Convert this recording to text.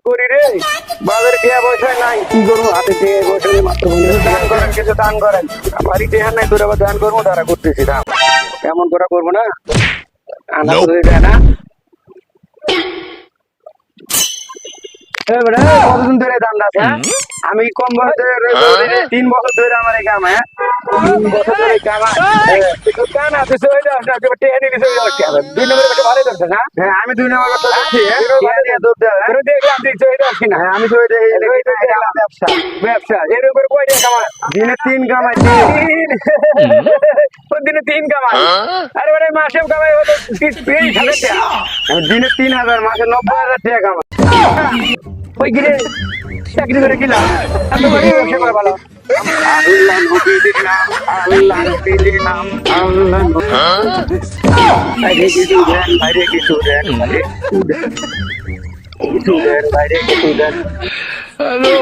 করি রে বাজারে টিয়া পয়সা নাই কি করবো হাতে টিয়া পয়সা নেই, মাত্র কিছু দান করেন আমারই টিয়া নাই, তোর আবার দান করবো তারা করতেছি দাম এমন করা করবো না, আনা করে দেয় না। কতদিন ধরে দাম আছে? আমি কম বয়সে 3 বছর ধরে আমার এই কাম, 3 বছর ধরে কাম। কানা তুই সই দাও না, টিয়া নিলি সই দাও, 2 নম্বর কাছে ভালো ধরছে না। হ্যাঁ আমি 2 নম্বর কথা বলছি, দেখলাম তুই সই দাও কিনা। আমি সই দেই, ব্যবসা ব্যবসা এর উপরে কয় টাকা কামাই? দিনে 3 কামাই, দিনে 3 কামাই। আরে মানে মাসে কামাই হলো 30,000 টাকা, দিনে 3,000, মাসে 90,000 টাকা কামাই। ওই গিরে চাকরি করে গেলাম, এত বড় ব্যবসা করে ভালো। আল্লাহ নবী দিলাম, আল্লাহ নবী দিলাম, আল্লাহ বাইরে কিছু দেন, বাইরে কিছু দেন, বাইরে কিছু দেন, বাইরে কিছু দেন। হ্যালো